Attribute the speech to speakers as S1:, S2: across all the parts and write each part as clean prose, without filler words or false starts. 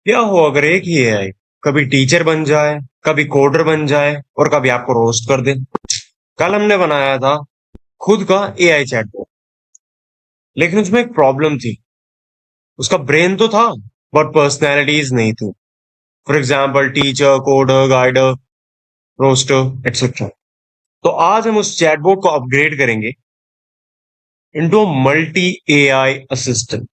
S1: क्या हो अगर एक ही एआई कभी टीचर बन जाए, कभी कोडर बन जाए और कभी आपको रोस्ट कर दे। कल हमने बनाया था खुद का एआई चैटबॉट, लेकिन उसमें एक प्रॉब्लम थी। उसका ब्रेन तो था बट पर्सनैलिटीज नहीं थी। For example teacher, coder, guider, roaster etcetera. तो आज हम उस चैटबॉट को अपग्रेड करेंगे इनटू मल्टी एआई असिस्टेंट,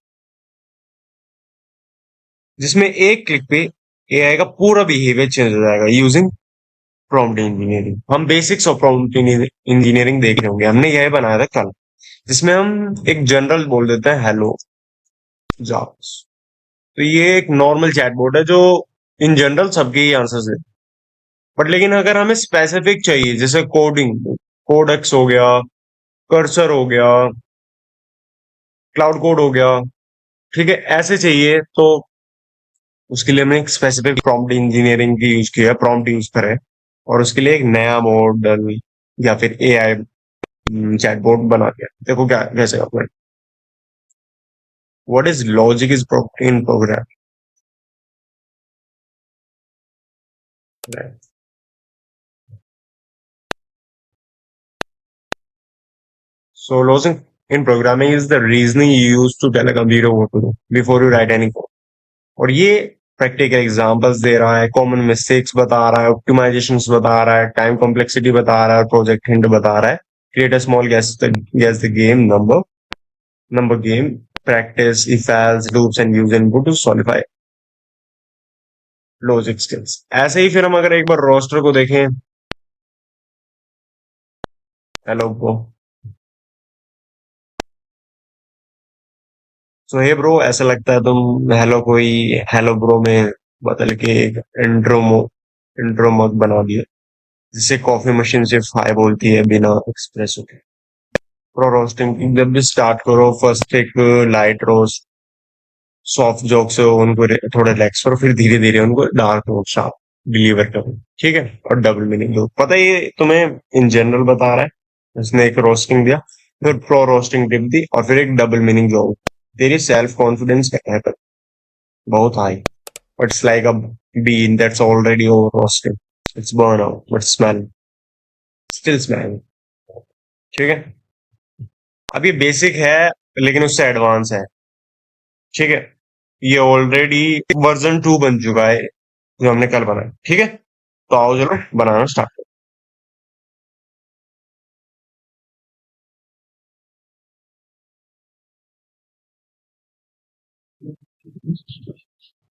S1: जिसमें एक क्लिक पे एआई का पूरा बिहेवियर चेंज हो जाएगा यूजिंग प्रॉम्प्ट इंजीनियरिंग। हम बेसिक्स ऑफ प्रॉम्प्ट इंजीनियरिंग देख रहे होंगे। हमने यह बनाया था कल, जिसमें हम एक जनरल बोल देते हैं हेलो जावास। तो ये एक नॉर्मल चैटबॉट है जो इन जनरल सबके ही आंसर्स दे। बट लेकिन अगर हमें स्पेसिफिक चाहिए, जैसे कोडिंग, कोडेक्स हो गया, कर्सर हो गया, क्लाउड कोड हो गया, ठीक है, ऐसे चाहिए तो उसके लिए हमने एक स्पेसिफिक प्रॉम्प्ट इंजीनियरिंग की यूज किया, प्रॉम्प्ट यूज करें, और उसके लिए एक नया मॉडल या फिर एआई चैटबॉट बना दिया। देखो क्या कैसे अपने what is logic is in program. So logic in programming is the reasoning you use to tell a computer what to do before you write any code. और ये प्रैक्टिकल एग्जांपल्स दे रहा है, कॉमन मिस्टेक्स बता रहा है, optimisations बता रहा है, टाइम कॉम्प्लेक्सिटी बता रहा है, प्रोजेक्ट हिंट बता रहा है, create a small guess the game number game, practice if else loops and use input to solidify logic skills. ऐसे ही फिर हम अगर एक बार रोस्टर को देखें, हेलो को, सो हे ब्रो, ऐसा लगता है तुम हेलो को ही हेलो ब्रो में बदल के एक इंट्रो मग बना दिया, जिससे कॉफी मशीन सिर्फ हाय बोलती है बिना एक्सप्रेस के। प्रो रोस्टिंग जब भी स्टार्ट करो, फर्स्ट एक लाइट रोस्ट, सॉफ्ट जोक से उनको थोड़ा रिलैक्स करो, फिर धीरे धीरे उनको डार्क रोस्ट शार्प डिलीवर करो, ठीक है। और डबल मीनिंग दो, पता है ये तुम्हें इन जनरल बता रहा है। उसने एक रोस्टिंग दिया, फिर प्रो रोस्टिंग टिप दी, और फिर एक डबल मीनिंग जो तेरी सेल्फ कॉन्फिडेंस है बहुत high, but it's like a bean that's already over roasted. It's burn out, but still smell. ठीक है। अब ये बेसिक है, लेकिन उससे एडवांस है, ठीक है। ये ऑलरेडी वर्जन 2 बन चुका है जो हमने कल बनाया, ठीक है। तो आओ चलो बनाना स्टार्ट।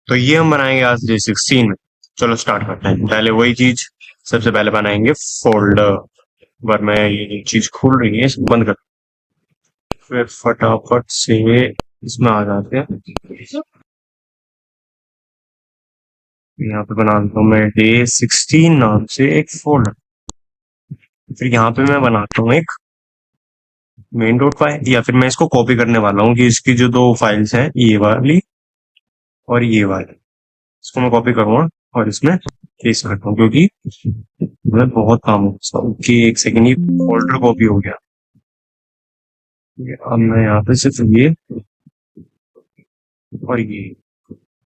S1: तो ये हम बनाएंगे आज डे 16 में। चलो स्टार्ट करते हैं। पहले वही चीज, सबसे पहले बनाएंगे फोल्डर। पर मैं ये चीज खुल रही है, इसको बंद कर, फिर फटाफट से इसमें आ जाते हैं। यहाँ पे बना देता हूँ मैं डे 16 नाम से एक फोल्डर। फिर यहाँ पे मैं बनाता हूँ एक मेन डॉट फाइल, या फिर मैं इसको कॉपी करने वाला हूँ कि इसकी जो दो फाइल्स हैं, ये वाली और ये वाली, इसको मैं कॉपी करूंगा और इसमें पेस्ट करता हूँ, क्योंकि मैं बहुत काम होता है कि एक सेकंड ही फोल्डर कॉपी हो गया। अब मैं यहाँ पे सिर्फ ये और ये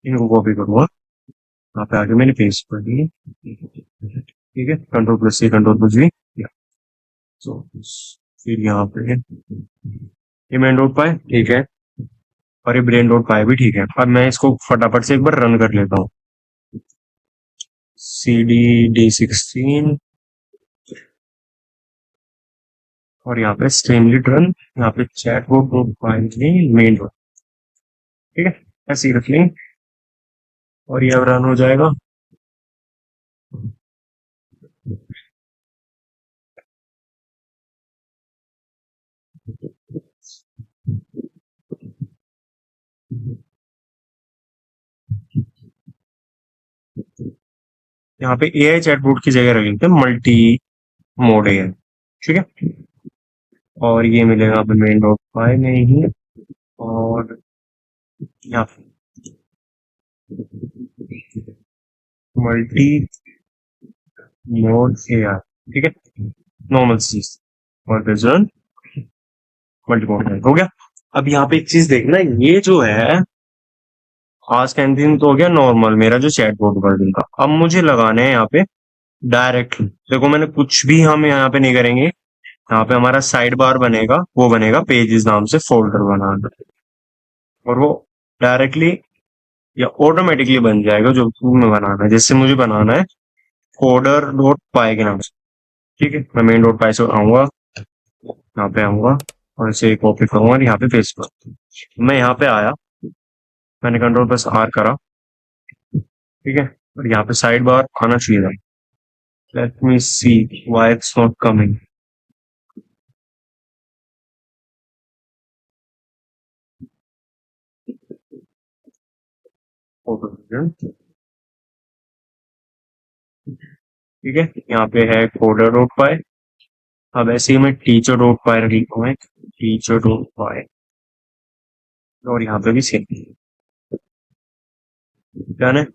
S1: इनको कॉपी करूंगा। यहाँ पे आगे मैंने पेस्ट कर दी, ठीक है। कंट्रोल+C कंट्रोल+V। तो फिर यहाँ पे ये मेन डॉट पाए, ठीक है, और ये ब्रेन डॉट पाए भी ठीक है। अब मैं इसको फटाफट से एक बार रन कर लेता हूँ। CD डे 16 और यहाँ पे स्ट्रीमलीट रन, यहाँ पे चैट वो प्रोफाइल में मेन डॉट, ठीक है, ऐसे ही रख लेंगे और ये अब रन हो जाएगा। यहाँ पे एआई चैटबॉट की जगह रख लेते हैं मल्टी मोड एआई, ठीक है। और ये मिलेगा अब मेन डॉट पाई में ही, और यहाँ पे मल्टी मोड एआई, ठीक है, नॉर्मल चीज, और रिजल्ट मल्टी मोड एआई हो गया। अब यहाँ पे एक चीज देखना, ये जो है आस्क एनीथिंग तो हो गया नॉर्मल, मेरा जो चैटबॉट वर्जन था। अब मुझे लगाने हैं यहाँ पे डायरेक्टली, देखो मैंने कुछ भी हम यहाँ पे नहीं करेंगे। यहाँ पे हमारा साइड बार बनेगा, वो बनेगा पेजेस नाम से फोल्डर बनाना, और वो डायरेक्टली या ऑटोमेटिकली बन जाएगा जो तुम्हें बनाना है। जैसे मुझे बनाना है कोडर डॉट पाई के नाम से, ठीक है। मैं मेन डॉट पाई से आऊंगा, यहाँ पे आऊंगा और इसे कॉपी करूंगा और यहाँ पे पेस्ट करूंगा। मैं यहाँ पे आया, मैंने कंट्रोल प्लस आर करा, ठीक है। और यहाँ पे साइड बार आना चाहिए था। Let me see why it's not coming. ठीक है, यहाँ पे है कोडर डॉट पाई। अब ऐसे ही मैं टीचर डॉट पाई रख लिखता हूँ, टीचर डॉट पाई, और यहाँ पे भी सेम। डन है।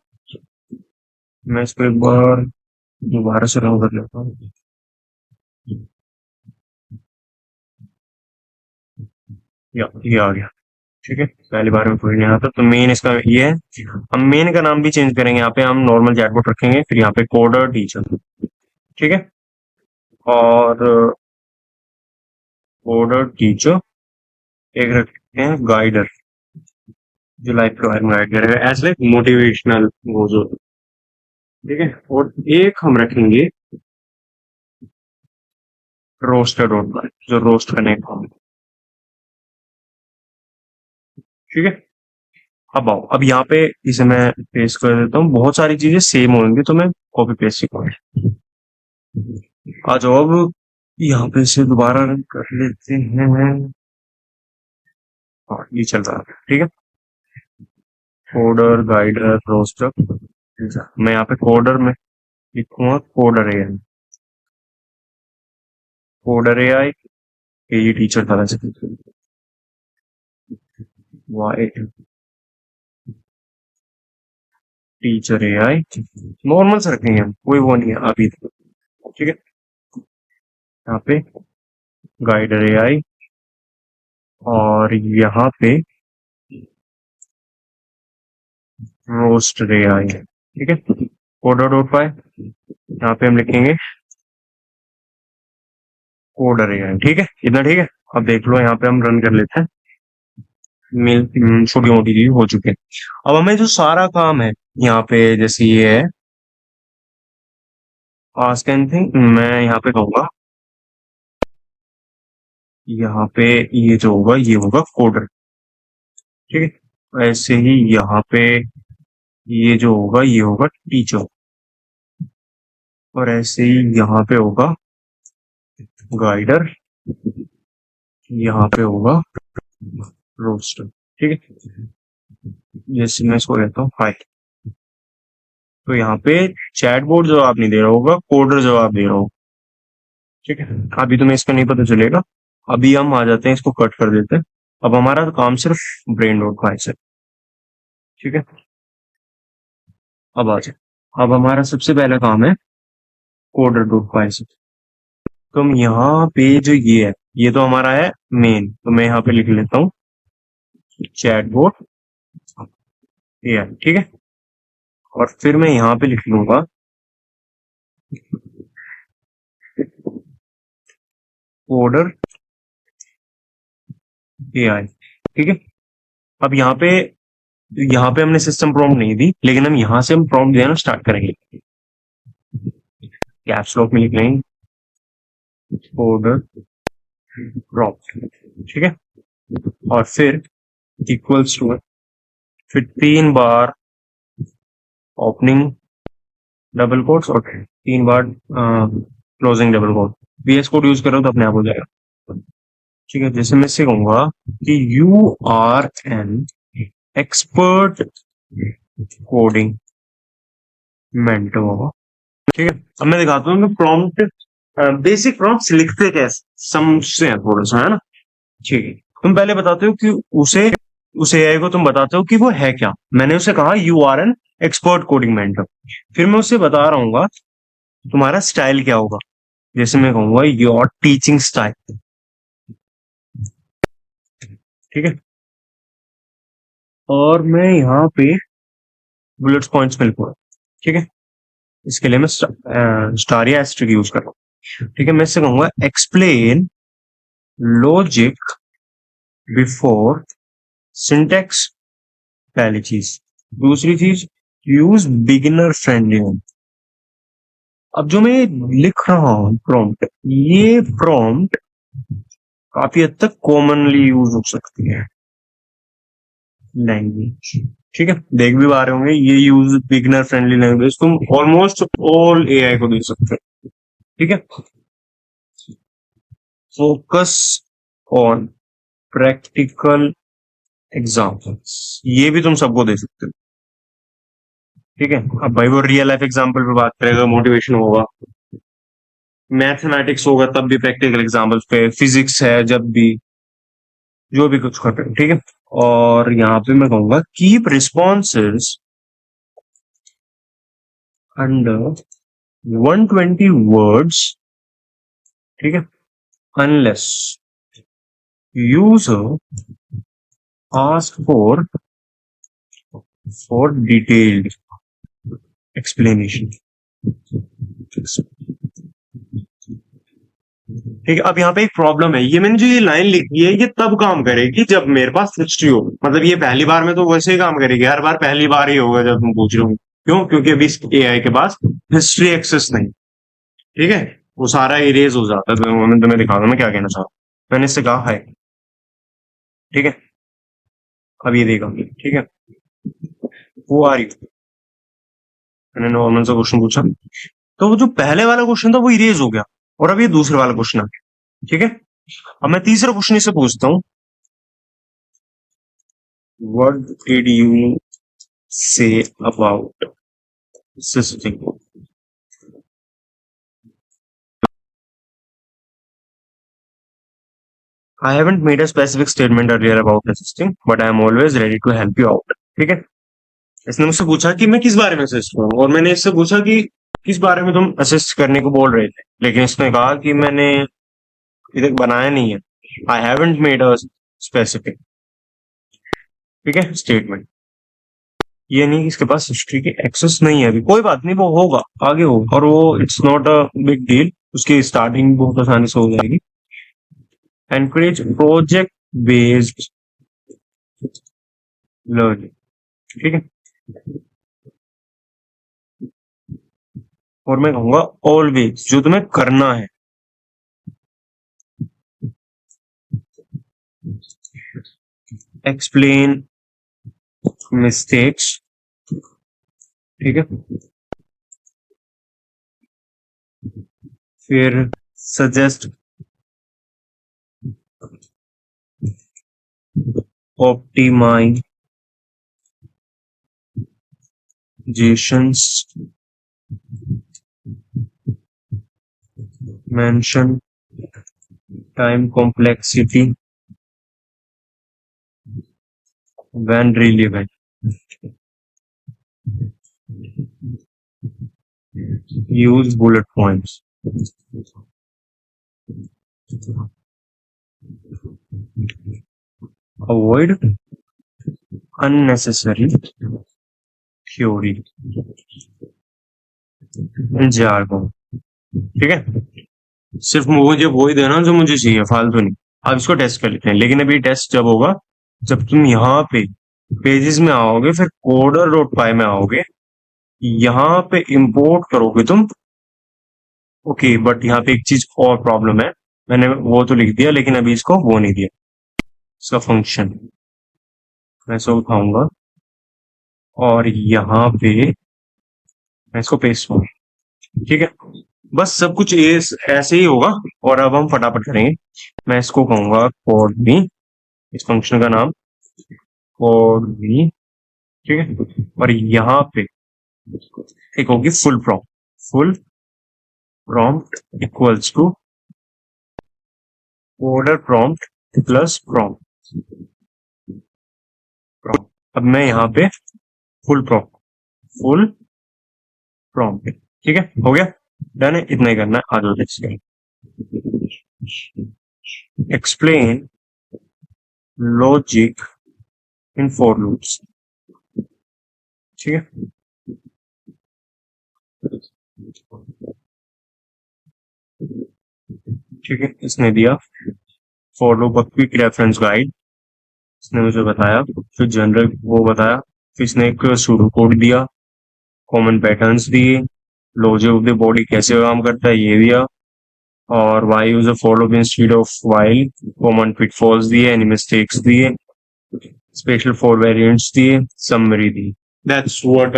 S1: मैं इसको एक बार दोबारा से रन कर लेता हूँ। ये आ गया, ठीक है। पहली बार में कोई नहीं आता, तो मेन इसका ये है। हम मेन का नाम भी चेंज करेंगे, यहाँ पे हम नॉर्मल चैटबॉट रखेंगे, फिर यहाँ पे कोडर टीचर, ठीक है। और कोडर टीचर एक रखते हैं गाइडर, जो लाइफ के बारे में गाइड करेगा एज लाइक मोटिवेशनल वो जो, ठीक है। और एक हम रखेंगे रोस्टर डॉट बाय, जो रोस्ट करने का काम, ठीक है। अब आओ, अब यहाँ पे इसे मैं पेस्ट कर देता हूँ। बहुत सारी चीजें सेम होंगी तो मैं कॉपी पेस्ट सिखाऊंगा। आ जाओ, अब यहाँ पे इसे दोबारा रन कर लेते हैं। हाँ, ये चल रहा है, ठीक है। कोडर गाइडर रोस्टर, मैं यहाँ पे कोडर में लिखूंगा कोडर एआई, कोडर एआई। ये टीचर था वैसे, वाई टीचर एआई, नॉर्मल से रखेंगे हम, कोई वो नहीं है अभी तक, ठीक है। यहाँ पे गाइडर एआई, और यहाँ पे रोस्टर एआई, ठीक है। कोडर डॉट पाई, यहाँ पे हम लिखेंगे कोडर एआई, ठीक है। इतना ठीक है। अब देख लो, यहाँ पे हम रन कर लेते हैं। मेल छोटी मोटी चीज हो चुकी है। अब हमें जो सारा काम है यहाँ पे, जैसे ये है आस्क एनीथिंग, मैं यहाँ पे कहूंगा, यहाँ पे ये जो होगा ये होगा कोडर, ठीक है। ऐसे ही यहाँ पे ये जो होगा ये होगा टीचर, और ऐसे ही यहाँ पे होगा गाइडर, यहाँ पे होगा रोस्टर, ठीक है। जैसे मैं इसको कहता हूँ हाय, तो यहाँ पे चैटबॉट जवाब नहीं दे रहा होगा, कोडर जवाब दे रहा होगा, ठीक है। अभी तुम्हें इसका नहीं पता चलेगा। अभी हम आ जाते हैं, इसको कट कर देते हैं। अब हमारा काम सिर्फ ब्रेन डॉट पाई से, ठीक है। अब आ जाए, अब हमारा सबसे पहला काम है कोडर डॉट पाई से। तो हम यहाँ पे जो ये है, ये तो हमारा है मेन, तो मैं यहाँ पे लिख लेता हूँ चैटबॉट एआई, ठीक है। और फिर मैं यहाँ पे लिख लूंगा कोडर एआई, ठीक है। अब यहाँ पे हमने सिस्टम प्रॉम्प्ट नहीं दी, लेकिन हम यहाँ से हम प्रॉम्प्ट देना स्टार्ट करेंगे। कैप्स लॉक में लिख लेंगे कोडर प्रॉम्प्ट, ठीक है। और फिर इक्वल्स टू, फिर 3 बार ओपनिंग डबल कोट्स और 3 बार closing double quote. VS code use करो तो अपने आप हो जाएगा, ठीक है। जैसे मैं इससे कहूंगा कि you are an expert coding mentor, ठीक है। अब मैं दिखाता हूँ प्रॉम्प्ट, बेसिक प्रॉम्प्ट लिखते कैसे, समझते हैं थोड़ा सा, है ना। ठीक है, तुम पहले बताते हो कि उस एआई को तुम बताते हो कि वो है क्या। मैंने उसे कहा you are an expert coding mentor, फिर मैं उससे बता रहा हूँ तुम्हारा स्टाइल क्या होगा। जैसे मैं कहूंगा योर टीचिंग स्टाइल, ठीक है। और मैं यहाँ पे बुलेट पॉइंट्स में लिखूंगा। ठीक है, इसके लिए मैं स्टार या एस्ट्रिक यूज कर रहा हूँ। ठीक है, मैं इससे कहूंगा एक्सप्लेन लॉजिक बिफोर सिंटेक्स, पहली चीज। दूसरी चीज, यूज बिगिनर फ्रेंडली नेम। अब जो मैं लिख रहा हूँ प्रॉम्प्ट, ये प्रॉम्प्ट काफी हद तक कॉमनली यूज हो सकती है लैंग्वेज। ठीक है, देख भी पा रहे होंगे ये यूज बिगिनर फ्रेंडली लैंग्वेज तुम ऑलमोस्ट ऑल एआई को दे सकते हो। ठीक है, फोकस ऑन प्रैक्टिकल एग्जाम्पल्स, ये भी तुम सबको दे सकते हो। ठीक है, अब भाई वो रियल लाइफ एग्जाम्पल पे बात करेगा, मोटिवेशन होगा, मैथमेटिक्स होगा तब भी प्रैक्टिकल एग्जाम्पल्स पे, फिजिक्स है जब भी, जो भी कुछ कर रहे हो। ठीक है, और यहाँ पे मैं कहूंगा कीप रिस्पॉन्सेस अंडर 120 वर्ड्स। ठीक है, unless user ask for detailed explanation. ठीक है, अब यहाँ पे एक प्रॉब्लम है, ये मैंने जो ये लाइन लिखी है ये तब काम करेगी जब मेरे पास हिस्ट्री हो। मतलब ये पहली बार में तो वैसे ही काम करेगी, हर बार पहली बार ही होगा जब तुम पूछ रहे हो। क्यों? क्योंकि अभी एआई के पास हिस्ट्री एक्सेस नहीं। ठीक है, वो सारा इरेज हो जाता है। तो मैं तुम्हें दिखा दूं मैं क्या कहना चाह रहा हूँ। मैंने इससे कहा है, ठीक है, अब ये देखा, ठीक है, वो आ रही, मैंने नॉर्मल सा क्वेश्चन पूछा, तो वो जो पहले वाला क्वेश्चन था वो इरेज हो गया, और अब ये दूसरे वाला क्वेश्चन आ गया। ठीक है, अब मैं तीसरा क्वेश्चन इससे पूछता हूँ, what did you say about system. I haven't made a specific statement earlier about assisting, but I am always ready to help you out. ठीक है, इसने मुझसे पूछा कि मैं किस बारे में असिस्ट करूँ, और मैंने इससे पूछा कि किस बारे में तुम असिस्ट करने को बोल रहे थे, लेकिन इसने कहा कि मैंने इधर बनाया नहीं है। I haven't made a specific, ठीक है, स्टेटमेंट। ये नहीं कि इसके पास हिस्ट्री की एक्सेस नहीं है अभी, कोई बात नहीं, वो होगा, आगे होगा, और वो it's not a big deal, उसकी स्टार्टिंग बहुत आसानी से हो जाएगी। Encourage project based learning. ठीक है, और मैं कहूंगा ऑलवेज, जो तुम्हें करना है, एक्सप्लेन मिस्टेक्स। ठीक है, फिर suggest optimisations, mention time complexity when relevant, use bullet points, avoid unnecessary theory jargon। ठीक है, सिर्फ मुझे वो ही देना जो मुझे चाहिए, फालतू नहीं। अब इसको टेस्ट कर लेते हैं, लेकिन अभी टेस्ट जब होगा जब तुम यहाँ पे पेजेस में आओगे, फिर कोडर डॉट पाई में आओगे, यहाँ पे इंपोर्ट करोगे तुम। ओके, बट यहाँ पे एक चीज और प्रॉब्लम है, मैंने वो तो लिख दिया लेकिन अभी इसको वो नहीं दिया, इसका फंक्शन मैं इसको उठाऊंगा, और यहाँ पे मैं इसको पेस्ट करूंगा। ठीक है, बस सब कुछ ऐसे ही होगा, और अब हम फटाफट करेंगे। मैं इसको कहूंगा कोड भी, इस फंक्शन का नाम कोड भी। ठीक है, और यहाँ पे एक होगी full prompt equals to order prompt plus prompt. अब मैं यहाँ पे फुल प्रॉम्प्ट, ठीक है, हो गया, डन है, इतना ही करना है, आगे टेक्स्ट करें। Explain logic in for loops. ठीक है, ठीक है, इसने दिया for loop quick reference guide, इसने मुझे बताया, फिर जनरल वो बताया, फिर इसने एक सूडो कोड दिया, कॉमन पैटर्न्स दिए, लॉजिक ऑफ द बॉडी कैसे काम करता है ये दिया, और why use for loop instead of while, common pitfalls दिए, एनी मिस्टेक्स दिए, स्पेशल फॉर वेरिएंट्स दिए, समरी दी। That's what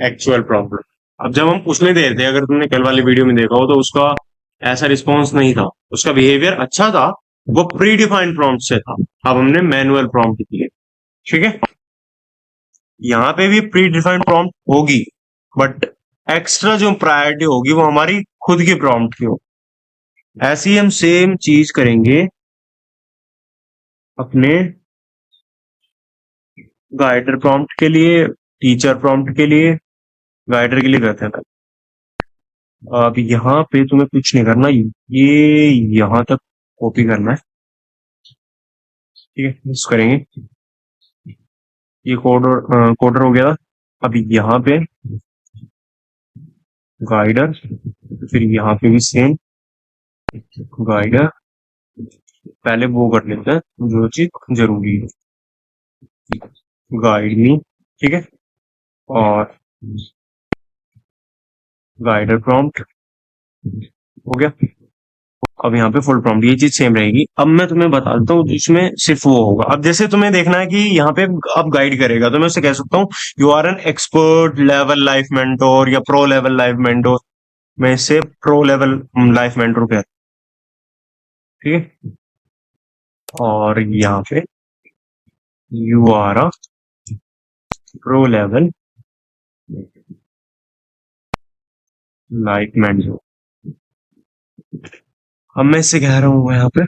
S1: actual problem. अब जब हम पूछने दे रहे थे, अगर तुमने कल वाली वीडियो में देखा हो तो उसका ऐसा रिस्पॉन्स नहीं था, उसका बिहेवियर अच्छा था, वो प्री डिफाइंड प्रॉम्प्ट से था। अब हमने मैनुअल प्रॉम्प्ट दिए। ठीक है, यहाँ पे भी प्री डिफाइंड प्रॉम्प्ट होगी, बट एक्स्ट्रा जो प्रायोरिटी होगी वो हमारी खुद की प्रॉम्प्ट की होगी। ऐसे ही हम सेम चीज करेंगे अपने गाइडर प्रॉम्प्ट के लिए, टीचर प्रॉम्प्ट के लिए। गाइडर के लिए करते हैं। अब यहाँ पे तुम्हें कुछ नहीं करना, ये यहाँ तक कॉपी करना है। ठीक है, मिस करेंगे, ये कोडर कोडर हो गया। अभी यहाँ पे गाइडर, फिर यहाँ पे भी सेम गाइडर, पहले वो कर लेते हैं जो चीज जरूरी है, गाइड मी। ठीक है, और गाइडर प्रॉम्प्ट हो गया। अब यहाँ पे फुल प्रॉम्प्ट, ये चीज सेम रहेगी। अब मैं तुम्हें बता देता हूँ इसमें सिर्फ वो होगा। अब जैसे तुम्हें देखना है कि यहाँ पे अब गाइड करेगा, तो मैं उसे कह सकता हूँ you are an expert level life mentor या प्रो लेवल लाइफ मेंटोर। मैं इसे प्रो लेवल लाइफ मेंटोर कहता हूँ। ठीक है, और यहाँ पे you are a pro level life mentor. अब मैं इससे कह रहा हूँ यहाँ पे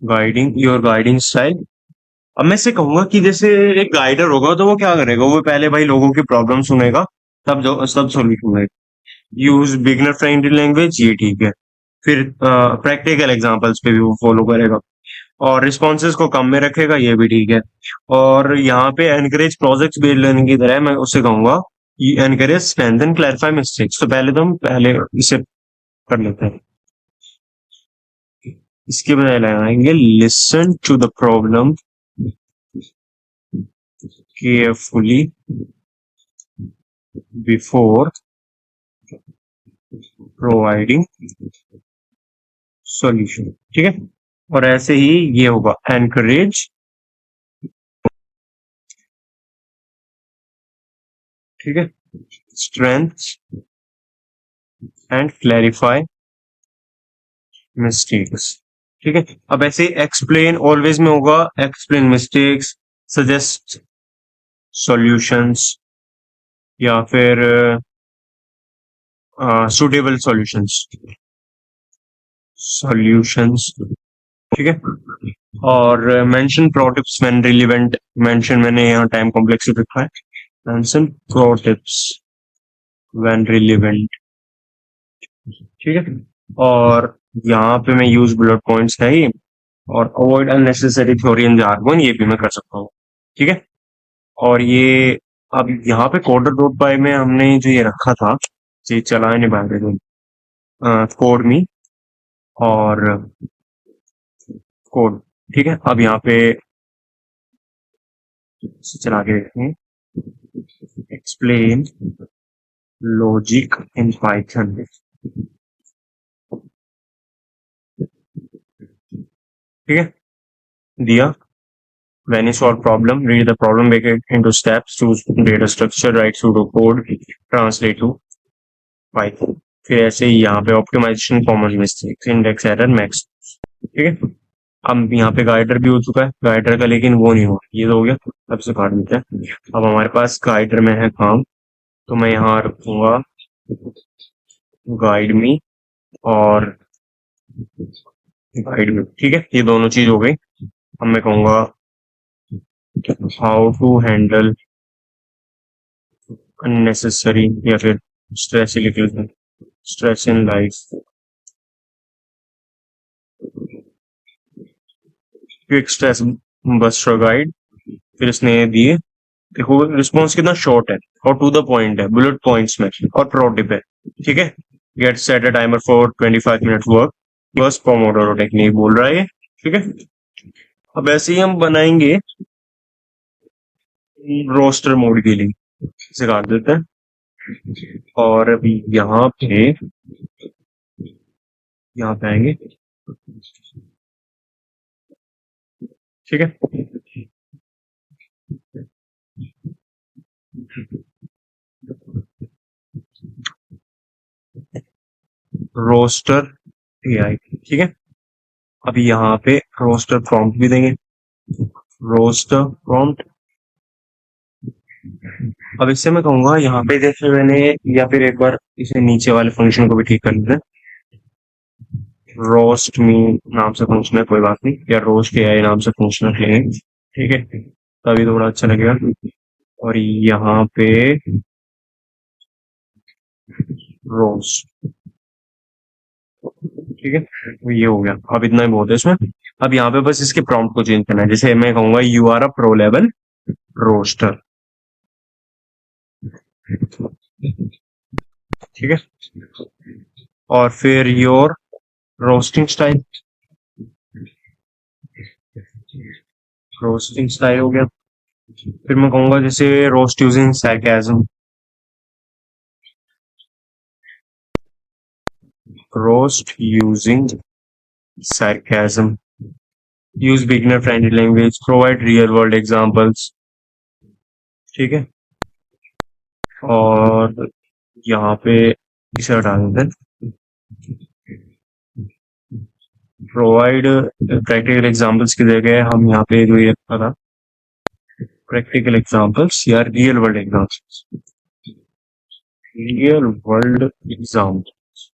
S1: गाइडिंग योर गाइडिंग स्टाइल। अब मैं इससे कहूंगा कि जैसे एक गाइडर होगा तो वो क्या करेगा, वो पहले भाई लोगों की प्रॉब्लम सुनेगा, तब जो सब सोल्यूशन देगा। यूज बिगनर फ्रेंडली लैंग्वेज, ये ठीक है। फिर प्रैक्टिकल एग्जांपल्स पे भी वो फॉलो करेगा, और रिस्पॉन्सेज को कम में रखेगा, ये भी ठीक है। और यहाँ पे एनकरेज प्रोजेक्ट्स बेस्ड लर्निंग की तरह मैं उससे कहूंगा एनकरेज स्ट्रेंथन क्लैरिफाई मिस्टेक्स। तो पहले तो हम पहले इसे कर लेते हैं। इसके बजाय लगाएंगे listen to the problem carefully before providing solution. ठीक है, और ऐसे ही ये होगा एनकरेज, ठीक है, स्ट्रेंथ एंड क्लैरिफाई मिस्टेक्स। ठीक है, अब ऐसे एक्सप्लेन ऑलवेज में होगा एक्सप्लेन मिस्टेक्स, सजेस्ट सॉल्यूशंस, या फिर सुटेबल सॉल्यूशंस, सॉल्यूशंस। ठीक है, और mention pro tips when relevant. Mention मैंने यहाँ टाइम कॉम्प्लेक्सिटी रखा है, mention pro tips when relevant. ठीक है, और यहाँ पे मैं यूज बुलेट पॉइंट्स है ही, और avoid unnecessary theory and jargon, ये भी मैं कर सकता हूँ। ठीक है, और ये अब यहाँ पे कोडर डॉट बाय में हमने जो ये रखा था, ये चला नहीं पा रहे थे, कोड मी और कोड। ठीक है, अब यहाँ पे चला के देखते हैं, एक्सप्लेन लॉजिक इन पाइथन। ठीक है, दिया when you solve problem, read the problem, break it into steps, choose data structure, write pseudo code, translate to Python। फिर ऐसे ही यहाँ पे optimization, common mistakes, index error, max. ठीक है, अब यहाँ पे गाइडर भी हो चुका है, गाइडर का लेकिन वो नहीं हुआ, ये तो हो गया। अब से काट देते हैं। अब हमारे पास गाइडर में है काम, तो मैं यहाँ रखूंगा गाइड मी और गाइड मी। ठीक है, ये दोनों चीज हो गई। अब मैं कहूंगा हाउ टू हैंडल अननेसेसरी, या फिर स्ट्रेस ही लिख लेते हैं, stress in life. Quick stress buster guide, फिर इसने ये दिए। देखो रिस्पॉन्स कितना शॉर्ट है और टू द पॉइंट है, बुलेट पॉइंट्स में, और प्रो टिप है। ठीक है, get set a timer for 25 minute work, बस पोमोडोरो टेक्निक बोल रहा है ये। ठीक है, अब ऐसे ही हम बनाएंगे रोस्टर मोड के लिए, इसे काट देते हैं। और अभी यहाँ पे आएंगे। ठीक है, रोस्टर एआई। ठीक है, अभी यहाँ पे रोस्टर प्रॉम्प्ट भी देंगे, रोस्टर प्रॉम्प्ट। अब इससे मैं कहूंगा यहाँ पे जैसे मैंने, या फिर एक बार इसे नीचे वाले फंक्शन को भी ठीक कर लेते हैं। रोस्ट मी नाम से फंक्शन है, कोई बात नहीं, या रोस्ट एआई नाम से फंक्शन है। ठीक है, तभी थोड़ा अच्छा लगेगा। और यहाँ पे रोस्ट। ठीक है, तो ये हो गया। अब इतना ही बहुत है इसमें। अब यहाँ पे बस इसके प्रॉम्प्ट को चेंज करना है, जैसे मैं कहूंगा you are a pro level roaster. ठीक है, और फिर your roasting style, roasting style हो गया। फिर मैं कहूंगा जैसे roast using sarcasm, roast using sarcasm, use beginner friendly language, provide real world examples. ठीक है, और यहाँ पे इसे हटा देते हैं, प्रोवाइड प्रैक्टिकल एग्जांपल्स की जगह हम यहाँ पे जो ये रखा था, प्रैक्टिकल एग्जांपल्स या real world examples, real world examples,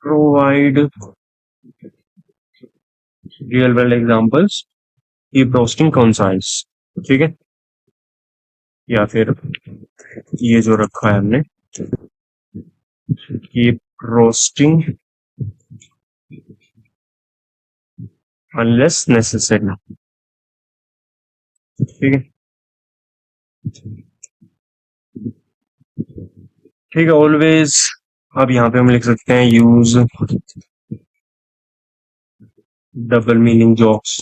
S1: provide real world examples, keep roasting concise. ठीक है, या फिर ये जो रखा है हमने, कीप रोस्टिंग अनलेस नेसेसरी। ठीक है, ठीक है, ऑलवेज। अब यहाँ पे हम लिख सकते हैं यूज डबल मीनिंग जोक्स।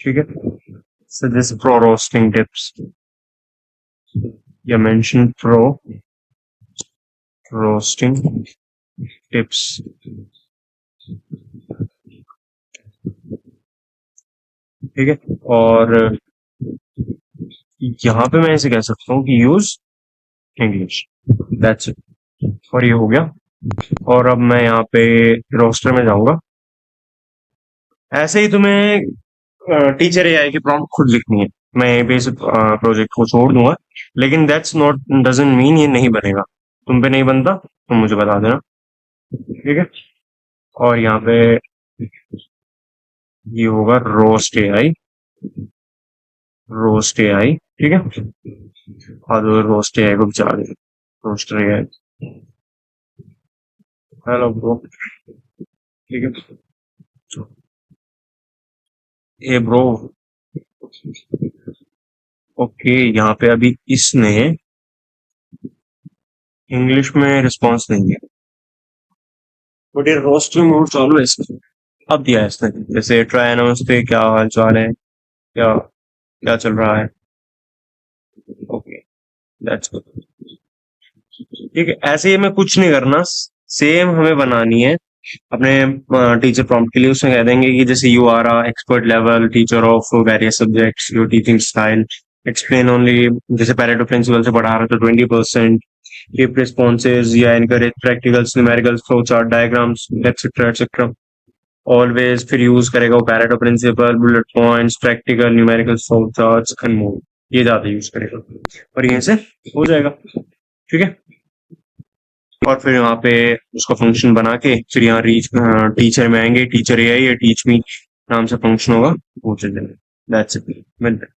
S1: ठीक है, सजेस्ट प्रो रोस्टिंग टिप्स, या मेंशन प्रो रोस्टिंग टिप्स। ठीक है, और यहाँ पे मैं ऐसे कह सकता हूँ कि यूज इंग्लिश, दैट्स इट। और ये हो गया। और अब मैं यहाँ पे रोस्टर में जाऊंगा। ऐसे ही तुम्हें टीचर एआई की प्रॉम्प्ट खुद लिखनी है, मैं बेसिक प्रोजेक्ट को छोड़ दूंगा, लेकिन दैट्स नॉट डजंट मीन ये नहीं बनेगा। तुम पे नहीं बनता तो मुझे बता देना। ठीक है, और यहाँ पे ये होगा रोस्ट एआई, रोस्ट एआई। ठीक है, हाँ तो रोस्ट एआई को भी चला देंगे, रोस्टर एआई। Hello bro. ठीक है, ए ब्रो। ओके, यहाँ पे अभी इसने इंग्लिश में रिस्पॉन्स नहीं है, बट ये रोस्टिंग मोड चालू है इसका। अब दिया है इसने, जैसे ट्राई नमस्ते, क्या हाल चाल है, क्या क्या चल रहा है। Okay, that's good. ठीक है, ऐसे ही हमें कुछ नहीं करना, सेम हमें बनानी है अपने टीचर प्रॉम्प्ट के लिए। उसमें कह देंगे कि जैसे you are a expert level teacher of various subjects, your teaching style explain only, जैसे पैरेटो प्रिंसिपल से पढ़ा रहा था 20%, गिव रिस्पॉन्सेज या encourage practicals, numericals, flow chart diagrams, etcetera etcetera. Always फिर यूज करेगा वो Pareto principle, bullet points, practical, numerical, flow charts and more. ये ज्यादा यूज करेगा और यहीं से हो जाएगा। ठीक है, और फिर यहाँ पे उसका फंक्शन बना के फिर यहाँ रीच टीचर में आएंगे, टीचर एआई या टीच मी नाम से फंक्शन होगा, वो चल जाएगा। दैट्स इट, मिलते हैं।